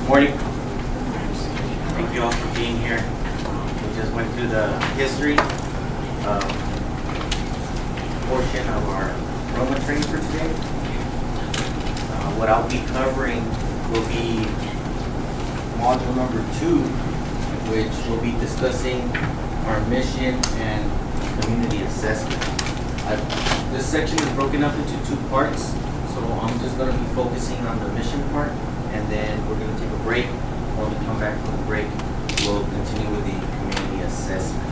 Morning. Thank you all for being here. We just went through the history portion of our Roma training for today. What I'll be covering will be module number 2, which will be discussing our mission and community assessment. This section is broken up into 2 parts, so I'm just going to be focusing on the mission part, and then we're going to take a break. When we come back from the break, we'll continue with the community assessment.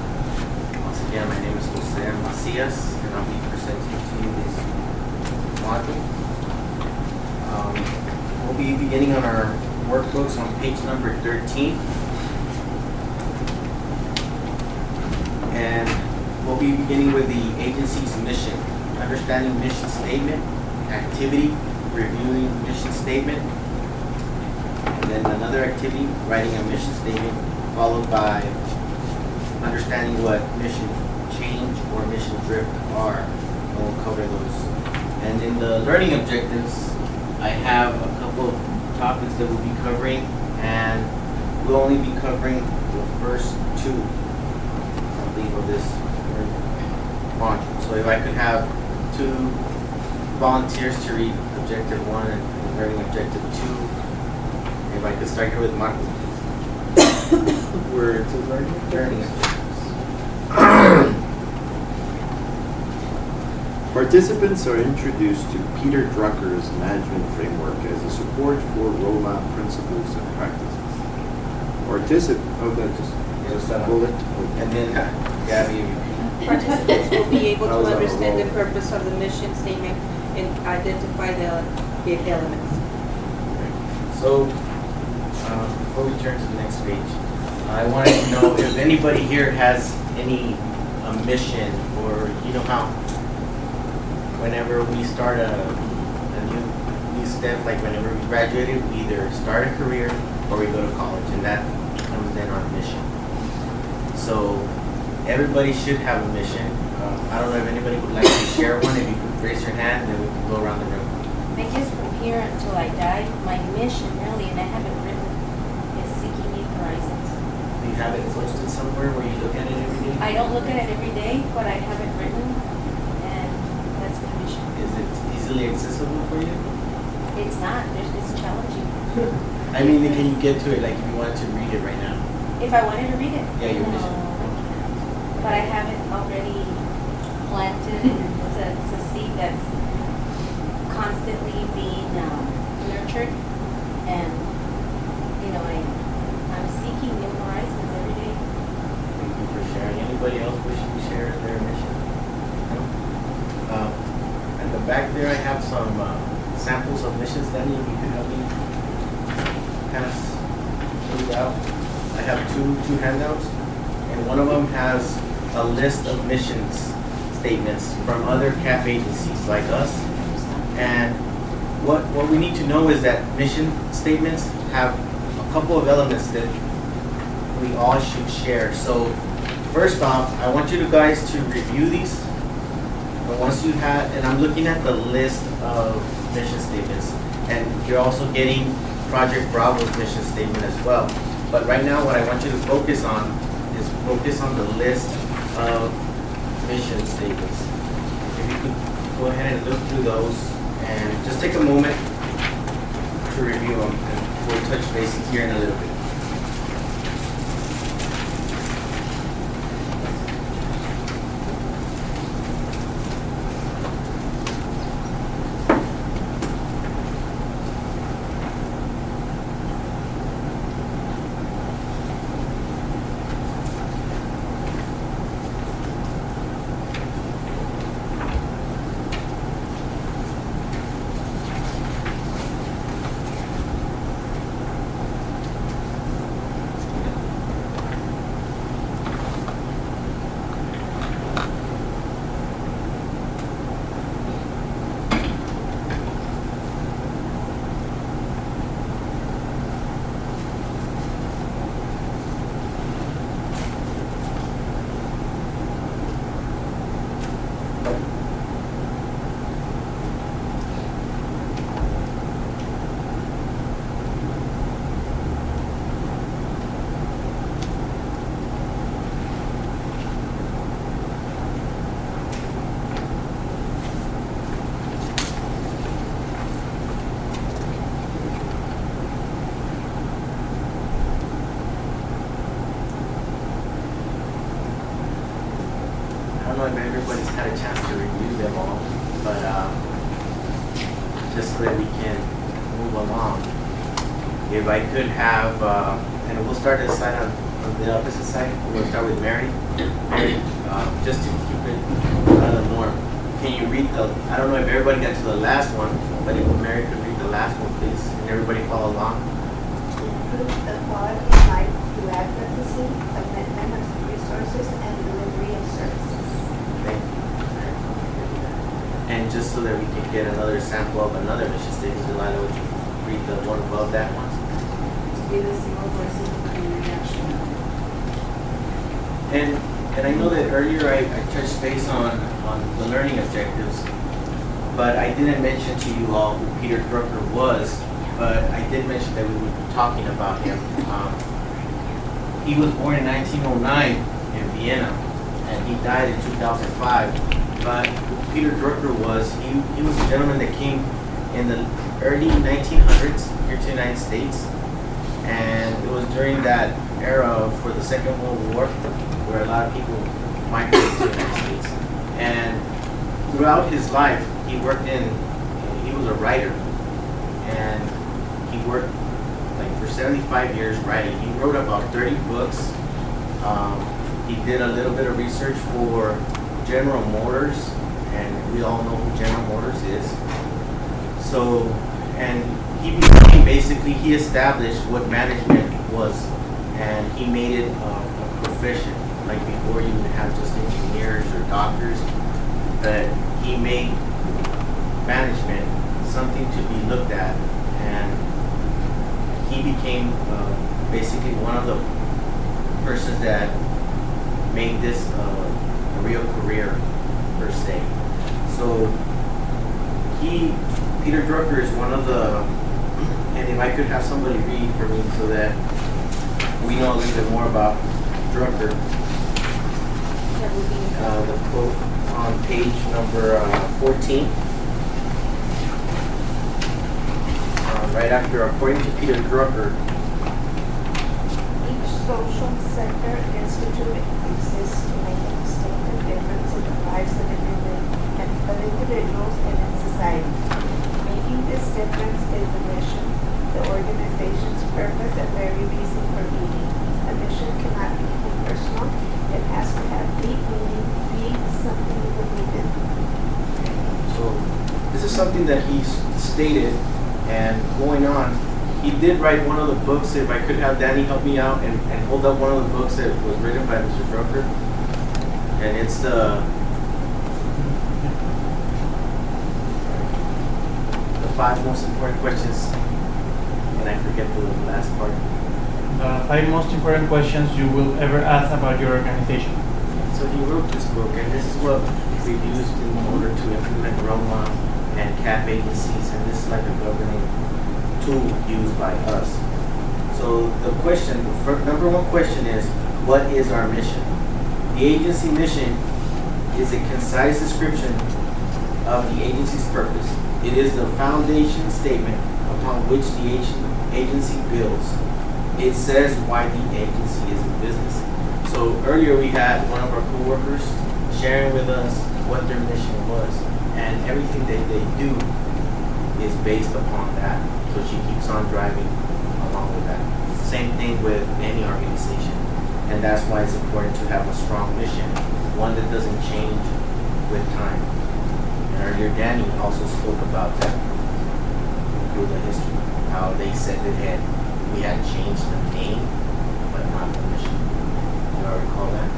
Once again, my name is Jose Macias, and I'll be presenting to you this module. We'll be beginning on our workbooks on page number 13. And we'll be beginning with the agency's mission, understanding mission statement, activity, reviewing mission statement, and then another activity, writing a mission statement, followed by understanding what mission change or mission drift are, and we'll cover those. And in the learning objectives, I have a couple of topics that we'll be covering, and we'll only be covering the first 2, I believe, of this module. So if I could have 2 volunteers to read objective 1 and learning objective 2. If I could start here with Marco, please. We're to learning objectives. Participants are introduced to Peter Drucker's management framework as a support for Roma principles and practices. Just that bullet. And then Gabby. Participants will be able I was to on a understand the roll. purpose of the mission statement and identify the elements. So, before we turn to the next page, I wanted to know if anybody here has any mission, or you know how whenever we start a new step, like whenever we graduated, we either start a career or we go to college, and that becomes then our mission. So everybody should have a mission. I don't know if anybody would like to share one. If you could raise your hand, then we can go around the room. I guess from here until I die, my mission really, and I haven't written, is seeking new horizons. Do you have it posted somewhere where you look at it every day? I don't look at it every day, but I have it written, and that's my mission. Is it easily accessible for you? It's not, it's challenging. I mean, can you get to it, like if you wanted to read it right now? If I wanted to read it. Yeah, your No, mission. I can't. But I have it already planted, and it's a seed that's constantly being nurtured, and I'm seeking new horizons every day. Thank you for sharing. Anybody else wishing to share their mission? No? At the back there, I have some samples of missions. Danny, if you could help me pass those out. I have two handouts, and one of them has a list of missions statements from other CAP agencies like us. And what we need to know is that mission statements have a couple of elements that we all should share. So first off, I want you guys to review these. And once you have, and I'm looking at the list of mission statements, and you're also getting Project Bravo's mission statement as well. But right now, what I want you to focus on is focus on the list of mission statements. If you could go ahead and look through those and just take a moment to review them, and we'll touch base here in a little bit. had a chance to review them all, but just so that we can move along. If I could have, and we'll start this side on the opposite side. We'll start with Mary. Mary, just to keep it out of the norm. Can you read I don't know if everybody got to the last one, but if Mary could read the last one, please, and everybody follow along. Improve the quality of life through advocacy, commitment of resources, and delivery of services. Thank you. And just so that we can get another sample of another mission statement, Delilah, would you read the one above that one? Be the single voice of the community action. And I know that earlier I touched base on the learning objectives, but I didn't mention to you all who Peter Drucker was, but I did mention that we would be talking about him. He was born in 1909 in Vienna, and he died in 2005. But who Peter Drucker was, he was a gentleman that came in the early 1900s here to the United States, and it was during that era for the Second World War where a lot of people migrated to the United States. And throughout his life, he was a writer, and he worked like for 75 years writing. He wrote about 30 books. He did a little bit of research for General Motors, and we all know who General Motors is. So, and he established what management was, and he made it a profession. Like before you would have just engineers or doctors, but he made management something to be looked at, and he became basically one of the persons that made this a real career per se. So Peter Drucker is one of the, and if I could have somebody read for me so that we know a little bit more about Drucker. The quote on page number 14. Right after, according to Peter Drucker, Each social sector institute exists to make a distinctive difference in the lives of individuals and in society. Making this difference is the mission, the organization's purpose, and very reason for being. A mission cannot be impersonal. It has to have deep meaning, being something you believe in. so this is something that he stated, and going on, he did write one of the books. If I could have Danny help me out and hold up one of the books that was written by Mr. Drucker, and it's the 5 most important questions, and I forget the last part. The 5 most important questions you will ever ask about your organization. So he wrote this book, and this is what we used in order to implement Roma and CAP agencies, and this is like a governing tool used by us. So the question, number 1 question is, what is our mission? The agency mission is a concise description of the agency's purpose. It is the foundation statement upon which the agency builds. It says why the agency is in business. So earlier we had one of our coworkers sharing with us what their mission was, and everything that they do is based upon that. So she keeps on driving along with that. Same thing with any organization, and that's why it's important to have a strong mission, one that doesn't change with time. And earlier Danny also spoke about that through the history, how they said that we had changed the name, but not the mission. You all recall that?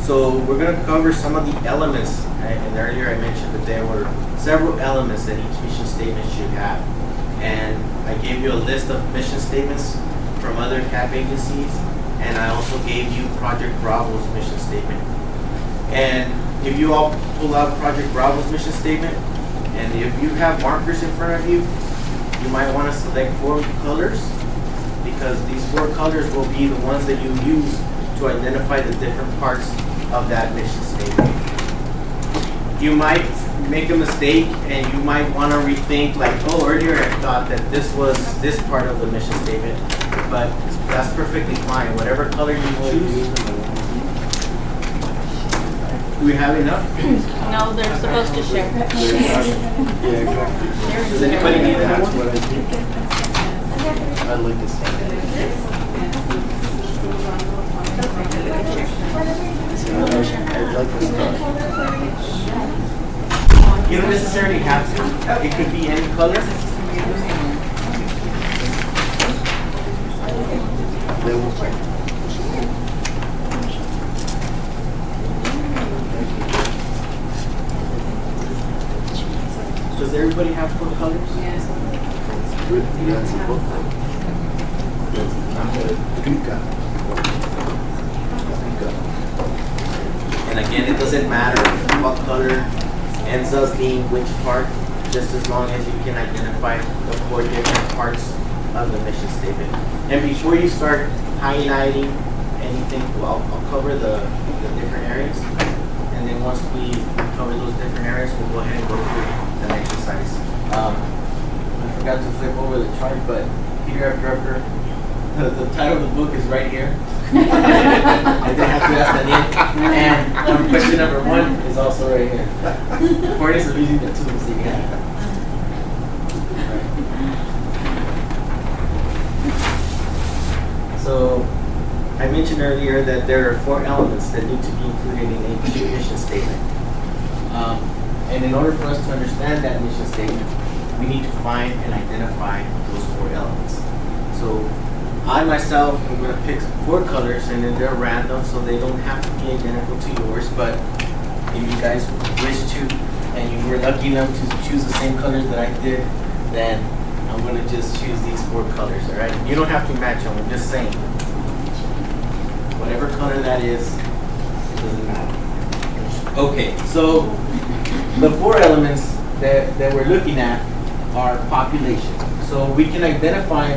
So we're going to cover some of the elements, and earlier I mentioned that there were several elements that each mission statement should have. And I gave you a list of mission statements from other CAP agencies, and I also gave you Project Bravo's mission statement. And if you all pull out Project Bravo's mission statement, and if you have markers in front of you, you might want to select 4 colors, because these 4 colors will be the ones that you use to identify the different parts of that mission statement. You might make a mistake, and you might want to rethink, like, oh, earlier I thought that this was this part of the mission statement, but that's perfectly fine. Whatever color you choose, Do we have enough? No, they're supposed to share. Yeah, exactly. Does anybody need another That's one? what I think. I like this. I like this stuff. You don't necessarily have to. It could be any color. They will. Does everybody have 4 colors? Good. That's a book. Clica. And again, it doesn't matter what color ends up being which part, just as long as you can identify the 4 different parts of the mission statement. And before you start highlighting anything, well, I'll cover the different areas. And then once we cover those different areas, we'll go ahead and go through the exercise. I forgot to flip over the chart, but Peter F. Drucker, the title of the book is right here. I didn't have to ask the name. And question number 1 is also right here. The importance of using the tools that you have. So, I mentioned earlier that there are 4 elements that need to be included in a mission statement. And in order for us to understand that mission statement, we need to find and identify those 4 elements. So, I myself am going to pick 4 colors, and then they're random, so they don't have to be identical to yours. But if you guys wish to, and you were lucky enough to choose the same colors that I did, then I'm going to just choose these 4 colors. All right? You don't have to match them. I'm just saying, whatever color that is, it doesn't matter. Okay, so the 4 elements that we're looking at are population. So we can identify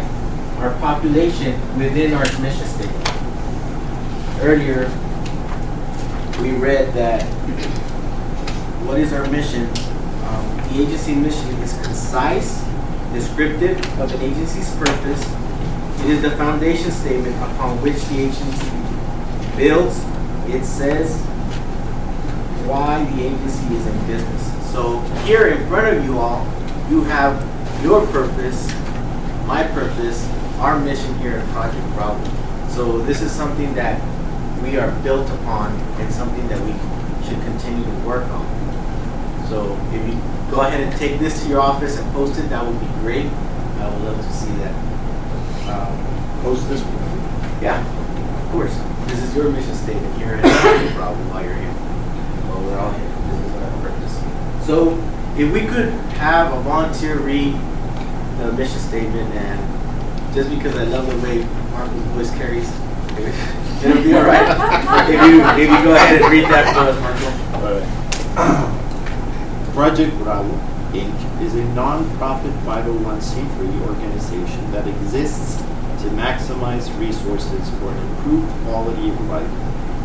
our population within our mission statement. Earlier, we read that what is our mission? The agency mission is concise, descriptive of an agency's purpose. It is the foundation statement upon which the agency builds. It says why the agency is in business. So here in front of you all, you have your purpose, my purpose, our mission here at Project Bravo. So this is something that we are built upon and something that we should continue to work on. So if you go ahead and take this to your office and post it, that would be great. I would love to see that. Post this. Yeah, of course. This is your mission statement here at Project Bravo while you're here. Well, we're all here. This is our purpose. So if we could have a volunteer read the mission statement, and just because I love the way Marco's voice carries, it'll be all right. if you go ahead and read that for us, Marco. All right. Project Bravo, Inc. is a non-profit 501c3 organization that exists to maximize resources for an improved quality of life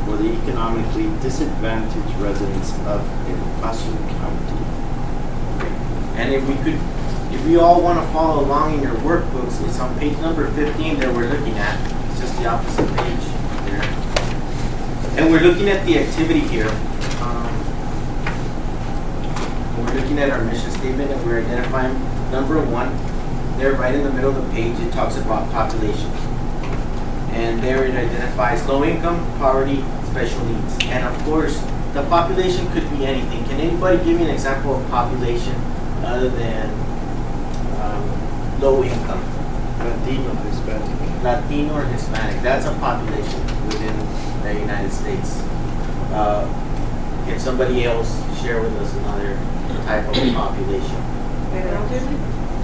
for the economically disadvantaged residents of El Paso County. And if we all want to follow along in your workbooks, it's on page number 15 that we're looking at. It's just the opposite page there. And we're looking at the activity here. We're looking at our mission statement, and we're identifying number 1. There, right in the middle of the page, it talks about population. And there it identifies low income, poverty, special needs. And of course, the population could be anything. Can anybody give me an example of population other than low income? Latino, Hispanic. Latino or Hispanic. That's a population within the United States. Can somebody else share with us another type of population?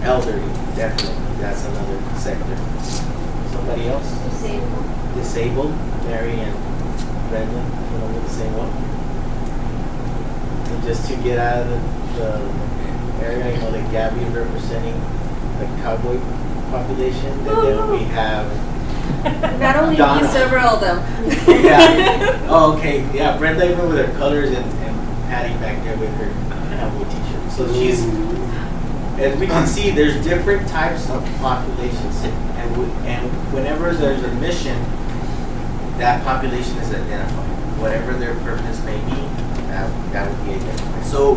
Elderly, definitely. That's another sector. Somebody else? Disabled. Disabled. Mary and Brenda, you know, the same one. And just to get out of the area, you know, that Gabby is representing the cowboy population, and then we have Not only Donna. me, several of them. Yeah. Oh, okay. Yeah, Brenda even with her colors, and Patty back there with her cowboy t-shirt. So she's, as we can see, there's different types of populations, and whenever there's a mission, that population is identified. Whatever their purpose may be, that would be identified. So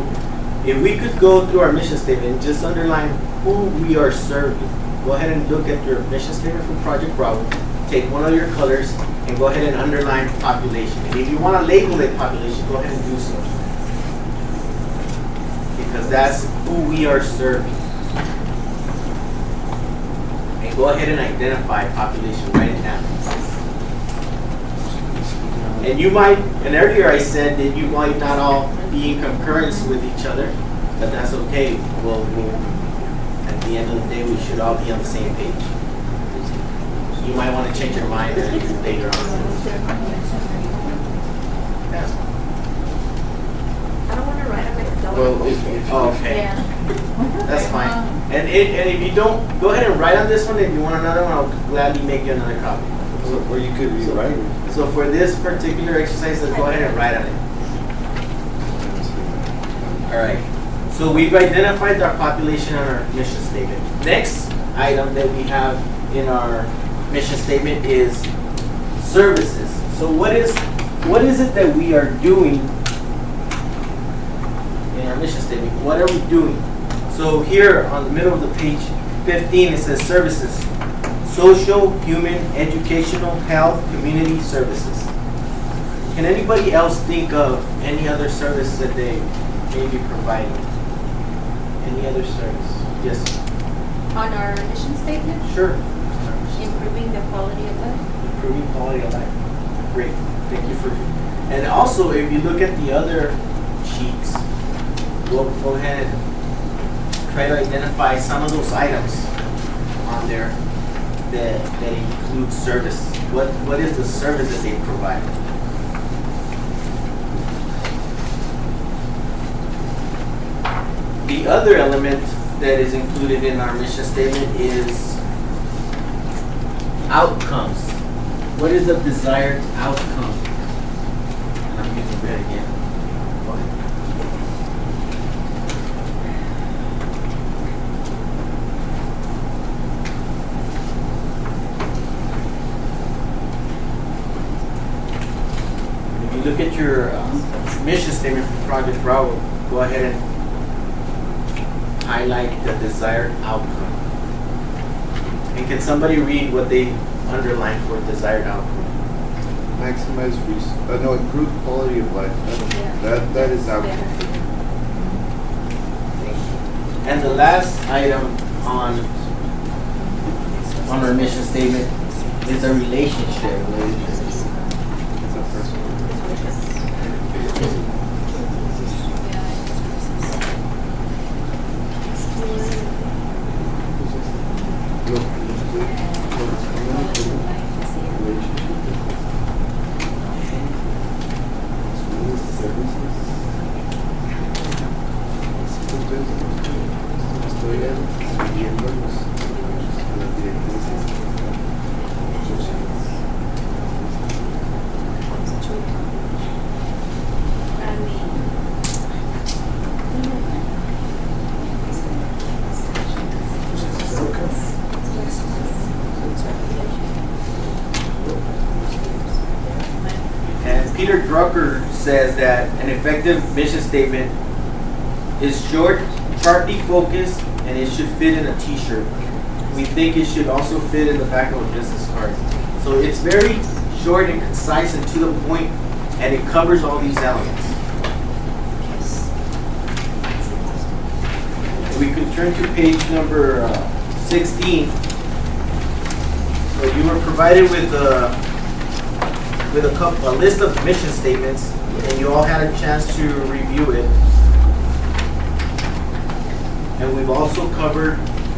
if we could go through our mission statement and just underline who we are serving, go ahead and look at your mission statement for Project Bravo, take one of your colors and go ahead and underline population. And if you want to label it population, go ahead and do so. Because that's who we are serving. And go ahead and identify population, write it down. And you might, and earlier I said that you might not all be in concurrence with each other, but that's okay. We'll at the end of the day, we should all be on the same page. You might want to change your mind later on. That's fine. I don't want to write them in. Well, if Oh, okay. Yeah. That's fine. And if you don't, go ahead and write on this one. If you want another one, I'll gladly make you another copy. or you could rewrite it. So for this particular exercise, let's go ahead and write on it. All right. So we've identified our population on our mission statement. Next item that we have in our mission statement is services. So what is it that we are doing in our mission statement? What are we doing? So here on the middle of the page 15, it says services. Social, human, educational, health, community services. Can anybody else think of any other service that they may be providing? Any other service? Yes. On our mission statement, Sure. improving the quality of life. Improving quality of life. Great. Thank you for. And also, if you look at the other sheets, we'll go ahead and try to identify some of those items on there that include service. What is the service that they provide? The other element that is included in our mission statement is outcomes. What is the desired outcome? And I'm using red again. Go ahead. If you look at your mission statement for Project Bravo, go ahead and highlight the desired outcome. And can somebody read what they underlined for desired outcome? Maximize improve quality of life. That is outcome. And the last item on our mission statement is a relationship. And Peter Drucker says that an effective mission statement is short, sharply focused, and it should fit in a t-shirt. We think it should also fit in the back of a business card. So it's very short and concise and to the point, and it covers all these elements. We could turn to page number 16. So you were provided with a list of mission statements, and you all had a chance to review it. And we've also covered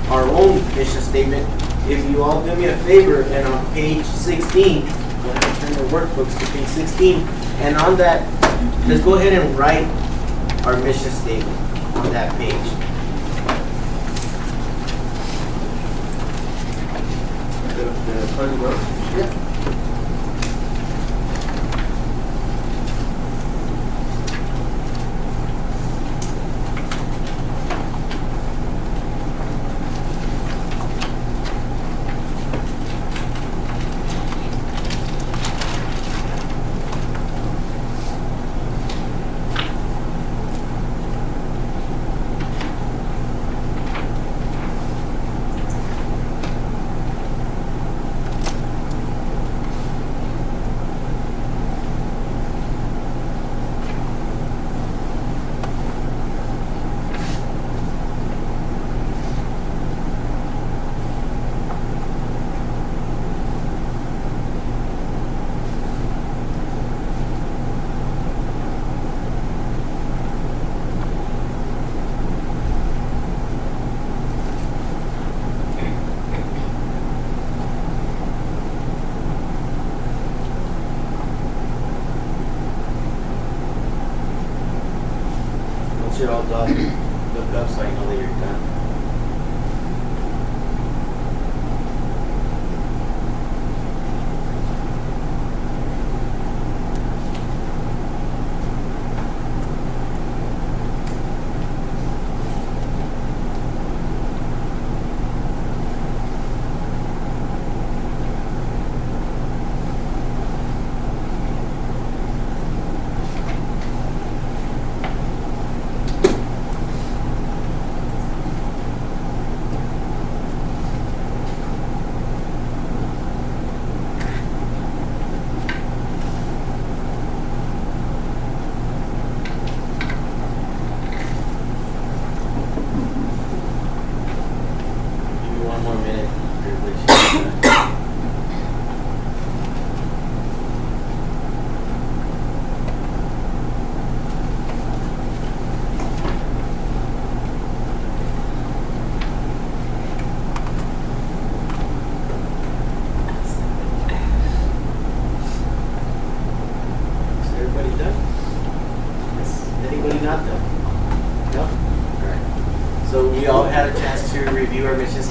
our own mission statement. If you all do me a favor, and on page 16, go ahead and turn the workbooks to page 16, and on that, let's go ahead and write our mission statement on that page.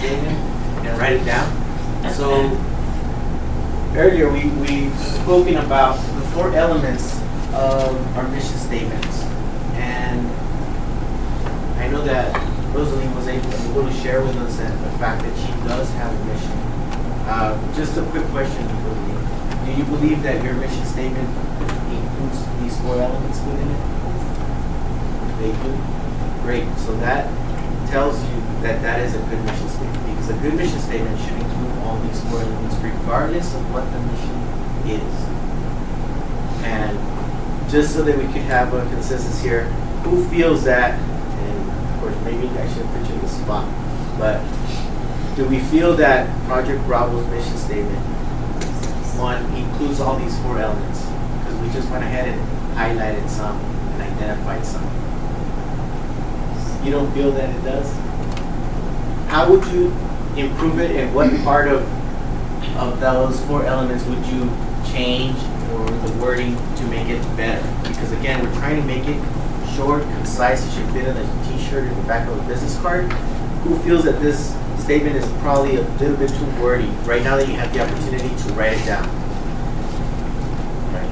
statement and write it down. So earlier we spoken about the 4 elements of our mission statements, and I know that Rosalie was able to share with us that the fact that she does have a mission. Just a quick question, Rosalie. Do you believe that your mission statement includes these 4 elements within it? They do? Great. So that tells you that that is a good mission statement, because a good mission statement should include all these 4 elements regardless of what the mission is. And just so that we could have a consensus here, who feels that, and of course maybe I should put you in the spot, but do we feel that Project Bravo's mission statement, one, includes all these 4 elements? Because we just went ahead and highlighted some and identified some. You don't feel that it does? How would you improve it, and what part of those 4 elements would you change, or the wording to make it better? Because again, we're trying to make it short, concise. It should fit in a t-shirt in the back of a business card. Who feels that this statement is probably a little bit too wordy right now that you have the opportunity to write it down? Right.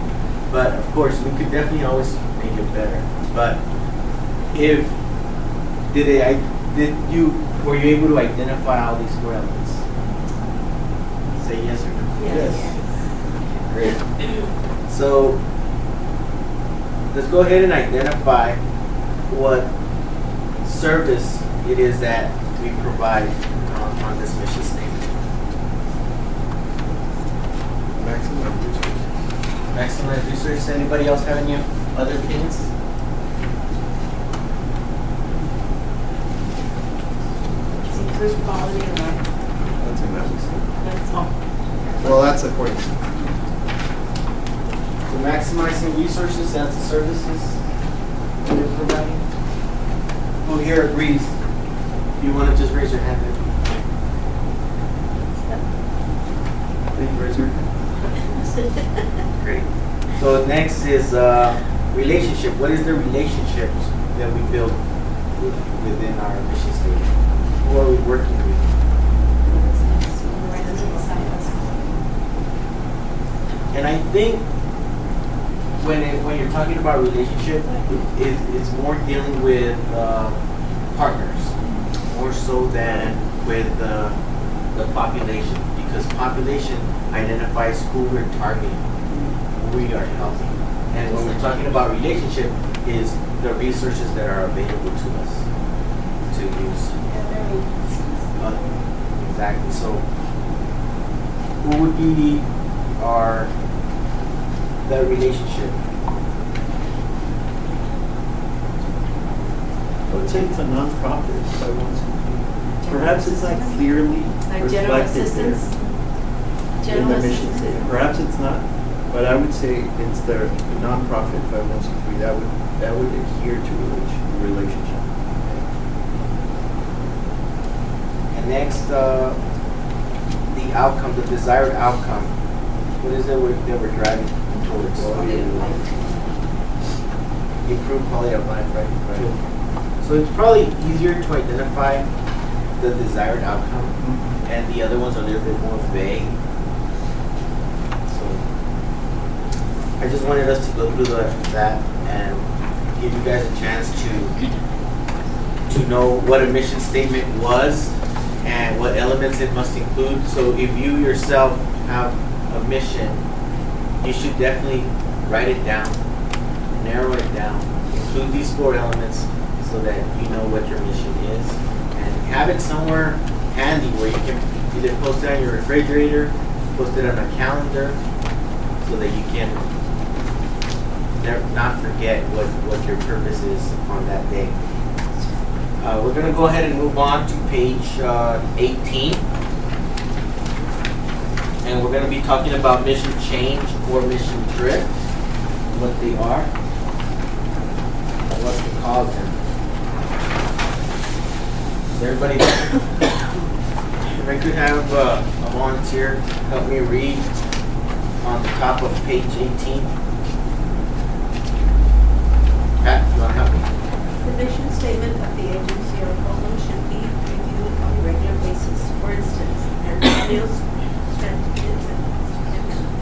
But of course, we could definitely always make it better. But were you able to identify all these 4 elements? Say yes or no. Yes. Great. So let's go ahead and identify what service it is that we provide on this mission statement. Maximum resources. Maximize research. Anybody else have any other opinions? Improve quality of life. That's in that list. That's all. Well, that's according to. So maximizing resources, that's the services that we're providing. Who here agrees? You want to just raise your hand? Please raise your hand. Great. So next is relationship. What is the relationships that we build within our mission statement? Who are we working with? And I think when you're talking about relationship, it's more dealing with partners, more so than with the population, because population identifies who we're targeting, who we are helping. And when we're talking about relationship, is the resources that are available to us to use. Exactly. So who would be the relationship? I would say it's a non-profit. So perhaps it's not clearly Like general reflected there assistance? in General the mission assistance? statement. Perhaps it's not, but I would say it's the non-profit 501c3 that would adhere to relationship. And next, the outcome, the desired outcome. What is it that we're driving towards? Quality of life. Improve quality of life, right? So it's probably easier to identify the desired outcome, and the other ones are a little bit more vague. So I just wanted us to go through that and give you guys a chance to know what a mission statement was and what elements it must include. So if you yourself have a mission, you should definitely write it down, narrow it down, include these 4 elements so that you know what your mission is, and have it somewhere handy where you can either post it on your refrigerator, post it on a calendar, so that you can not forget what your purpose is on that day. We're going to go ahead and move on to page 18. And we're going to be talking about mission change or mission drift, what they are, and what can cause them. Is everybody there? If I could have a volunteer help me read on the top of page 18. Pat, you want to help me? The mission statement of the agency or program should be reviewed on a regular basis. For instance, Antonio's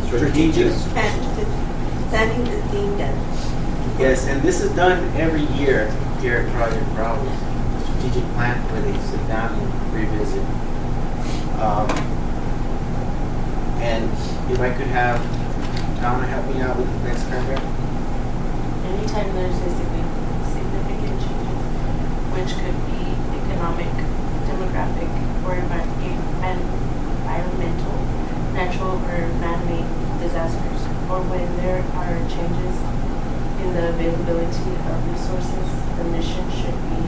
Strategic. planning is being done. Yes, and this is done every year here at Project Bravo. The strategic plan where they sit down and revisit. And if I could have Donna help me out with the next paragraph. Anytime there's a significant changes, which could be economic, demographic, or environmental, natural or man-made disasters, or when there are changes in the availability of resources, the mission should be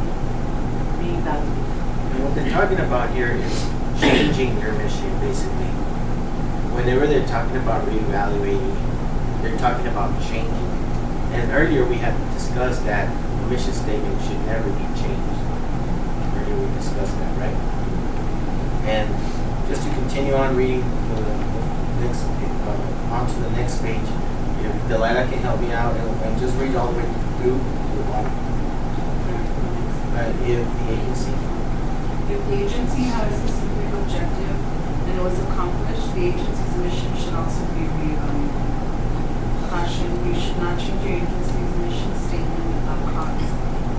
reevaluated. And what they're talking about here is changing your mission, basically. Whenever they're talking about reevaluating, they're talking about changing. And earlier we had discussed that the mission statement should never be changed. Earlier we discussed that, right? And just to continue on reading on to the next page, if Delilah can help me out and just read all the way through to the bottom. If the agency. If the agency had a specific objective and it was accomplished, the agency's mission should also be reevaluated. Caution, you should not change your agency's mission statement without cause.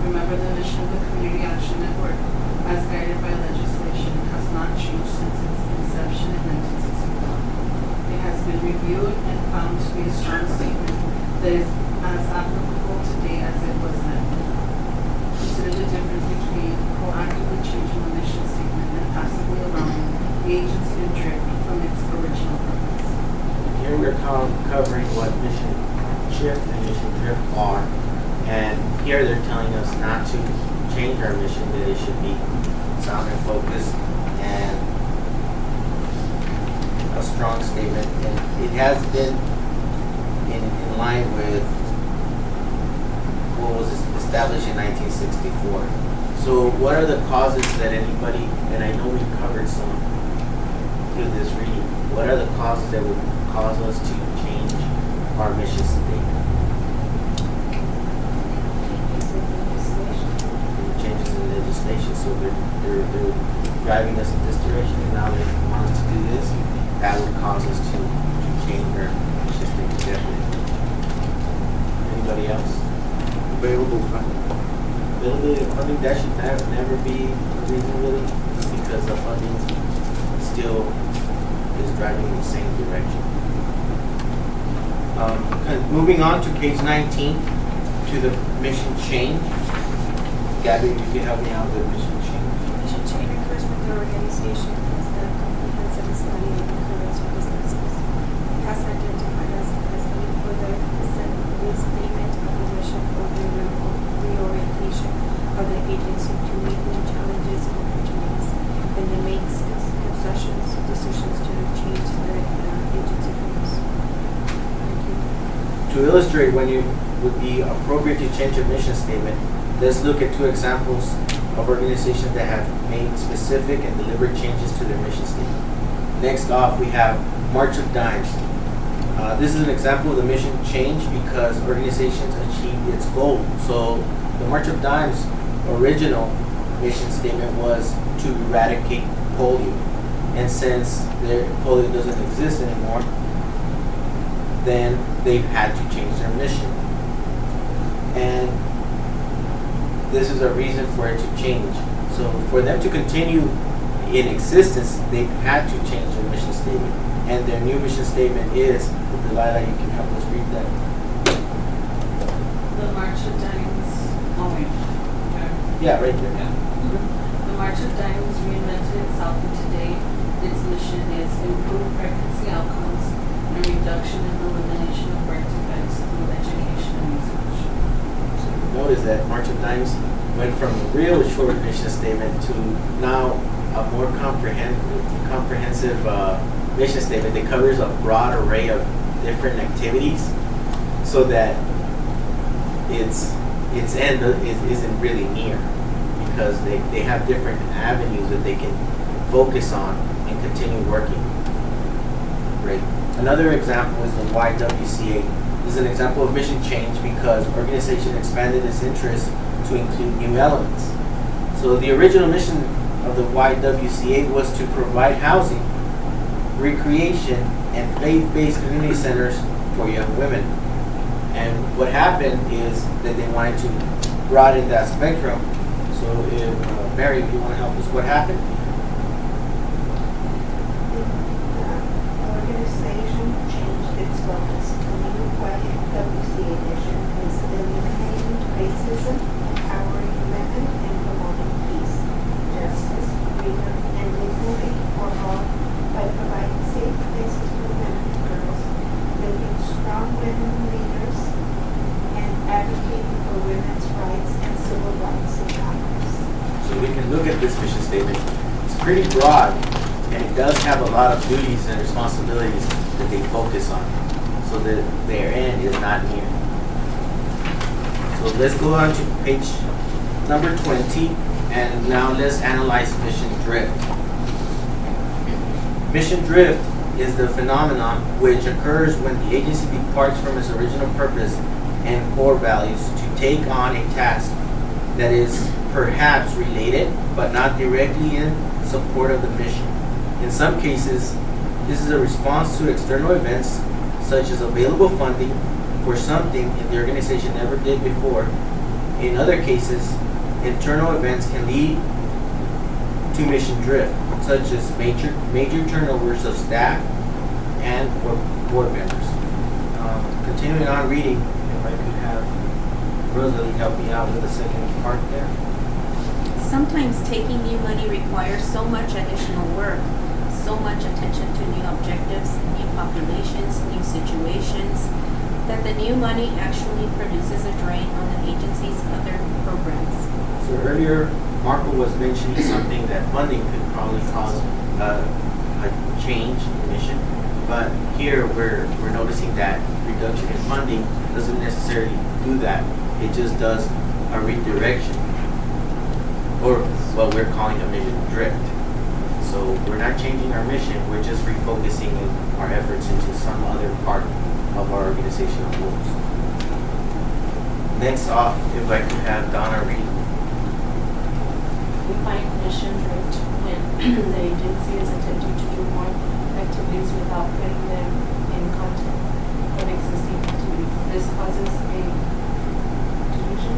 Remember, the mission of the Community Action Network, as guided by legislation, has not changed since its inception in 1961. It has been reviewed and found to be a strong statement that is as applicable today as it was then. Consider the difference between proactively changing the mission statement and passively allowing the agency to drift from its original purpose. Here we're covering what mission shift and mission drift are. And here they're telling us not to change our mission, that it should be sound and focused and a strong statement. And it has been in line with what was established in 1964. So what are the causes that anybody, and I know we covered some through this reading, what are the causes that would cause us to change our mission statement? Changes in legislation, so they're driving us in this direction, and now they want us to do this. That would cause us to change our mission statement, definitely. Anybody else? Available funding. Availability of funding, that should never be a reason, really, because the funding still is driving in the same direction. Moving on to page 19, to the mission change. Gabby, you can help me out with mission change. Mission change occurs when the organization has done comprehensive study of the current circumstances. It has identified as need for the restatement of the mission or the reorientation of the agency to meet new challenges and opportunities, and it makes decisions to change the agency goals. Thank you. To illustrate when it would be appropriate to change a mission statement, let's look at two examples of organizations that have made specific and deliberate changes to their mission statement. Next off, we have March of Dimes. This is an example of the mission change because organizations achieved its goal. So the March of Dimes original mission statement was to eradicate polio. And since polio doesn't exist anymore, then they've had to change their mission. And this is a reason for it to change. So for them to continue in existence, they've had to change their mission statement. And their new mission statement is, if Delilah, you can help us read that. The March of Dimes. Oh, wait. Okay. Yeah, right there. Yeah. The March of Dimes reinvented itself, and today its mission is improved pregnancy outcomes and reduction and elimination of birth defects through education and research. So notice that March of Dimes went from a real short mission statement to now a more comprehensive mission statement that covers a broad array of different activities, so that its end isn't really near, because they have different avenues that they can focus on and continue working. Great. Another example is the YWCA. This is an example of mission change because organization expanded its interest to include new elements. So the original mission of the YWCA was to provide housing, recreation, and faith-based community centers for young women. And what happened is that they wanted to broaden that spectrum. So if, Mary, if you want to help us, what happened? The organization changed its focus. The new YWCA mission is eliminating racism, empowering women, and promoting peace, justice, freedom, and dignity for all by providing safe places for women and girls, building strong women leaders, and advocating for women's rights and civil rights in Congress. So we can look at this mission statement. It's pretty broad, and it does have a lot of duties and responsibilities that they focus on, so that their end is not near. So let's go on to page number 20, and now let's analyze mission drift. Mission drift is the phenomenon which occurs when the agency departs from its original purpose and core values to take on a task that is perhaps related but not directly in support of the mission. In some cases, this is a response to external events such as available funding for something that the organization never did before. In other cases, internal events can lead to mission drift, such as major turnovers of staff and board members. Continuing on reading, if I could have Rosalie help me out with the second part there. Sometimes taking new money requires so much additional work, so much attention to new objectives, new populations, new situations, that the new money actually produces a drain on the agency's other programs. So earlier, Marco was mentioning something that funding could probably cause a change in mission, but here we're noticing that reduction in funding doesn't necessarily do that. It just does a redirection, or what we're calling a mission drift. So we're not changing our mission, we're just refocusing our efforts into some other part of our organizational goals. Next off, if I could have Donna read. We find mission drift when the agency is attempting to do more activities without putting them in context of existing activities. This causes a division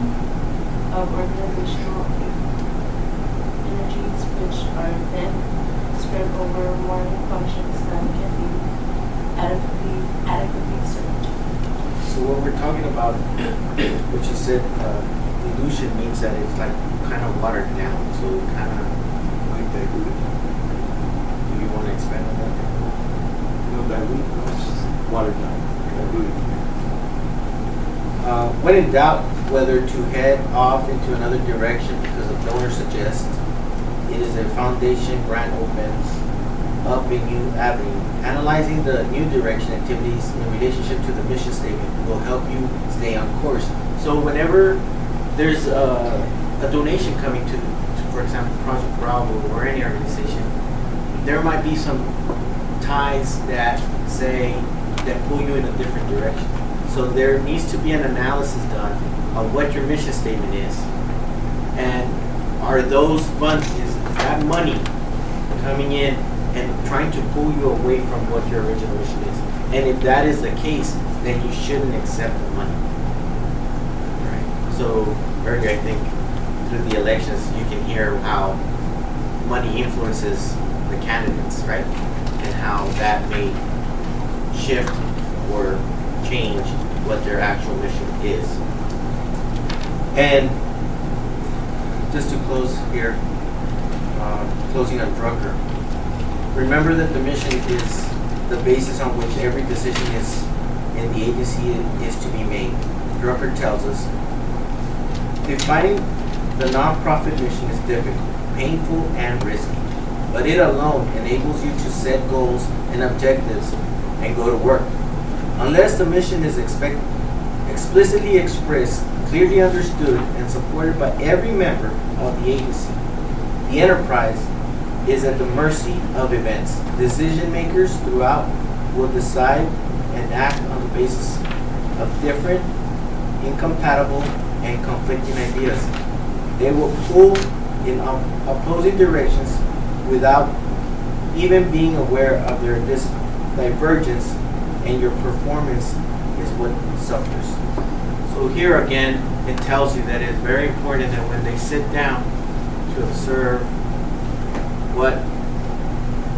of organizational energies, which are then spread over more functions that can be adequately served. So what we're talking about, which you said, dilution means that it's like kind of watered down. So kind of Like dilute. do you want to expand on that? No, dilute, no, it's just watered down. Dilute. When in doubt whether to head off into another direction because a donor suggests, it is a foundation grant opens up a new avenue. Analyzing the new direction activities in relationship to the mission statement will help you stay on course. So whenever there's a donation coming to, for example, Project Bravo or any organization, there might be some ties that pull you in a different direction. So there needs to be an analysis done of what your mission statement is, and are those funds, is that money coming in and trying to pull you away from what your original mission is? And if that is the case, then you shouldn't accept the money. Right? So earlier, I think through the elections, you can hear how money influences the candidates, right? And how that may shift or change what their actual mission is. And just to close here, closing on Drucker. Remember that the mission is the basis on which every decision is in the agency is to be made. Drucker tells us, defining the nonprofit mission is difficult, painful, and risky, but it alone enables you to set goals and objectives and go to work. Unless the mission is explicitly expressed, clearly understood, and supported by every member of the agency, the enterprise is at the mercy of events. Decision makers throughout will decide and act on the basis of different, incompatible, and conflicting ideas. They will pull in opposing directions without even being aware of their divergence, and your performance is what suffers. So here again, it tells you that it's very important that when they sit down to observe what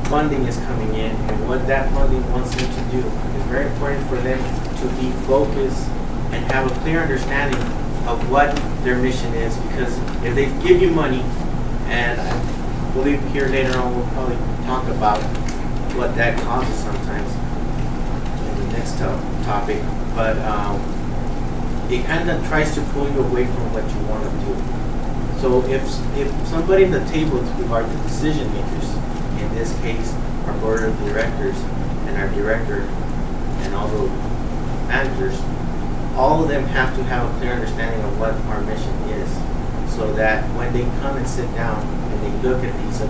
funding is coming in and what that funding wants them to do, it's very important for them to be focused and have a clear understanding of what their mission is, because if they give you money, and I believe here later on we'll probably talk about what that causes sometimes in the next topic, but it kind of tries to pull you away from what you want to do. So if somebody in the table are the decision makers, in this case our board of directors and our director and all the managers, all of them have to have a clear understanding of what our mission is, so that when they come and sit down and they look at these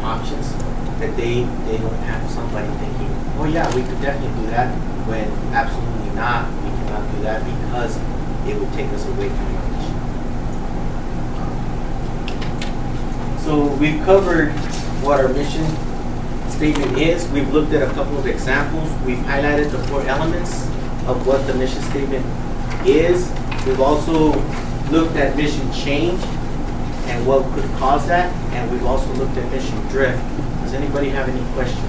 options, that they don't have somebody thinking, oh yeah, we could definitely do that, when absolutely not, we cannot do that because it would take us away from our mission. So we've covered what our mission statement is. We've looked at a couple of examples. We've highlighted the 4 elements of what the mission statement is. We've also looked at mission change and what could cause that, and we've also looked at mission drift. Does anybody have any questions?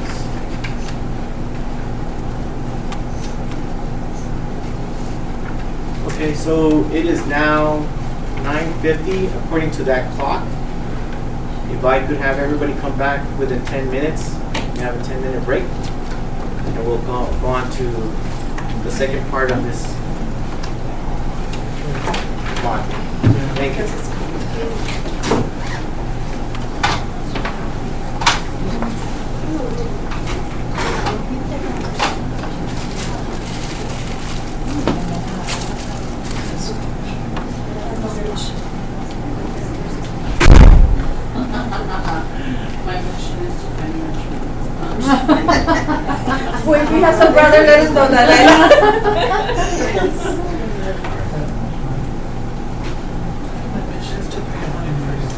Okay, so it is now 9:50 according to that clock. If I could have everybody come back within 10 minutes, we have a 10-minute break, and we'll go on to the second part of this module. Thank you. My mission is to find management. Well, if we have some brother, let us know that. My mission is to find money first.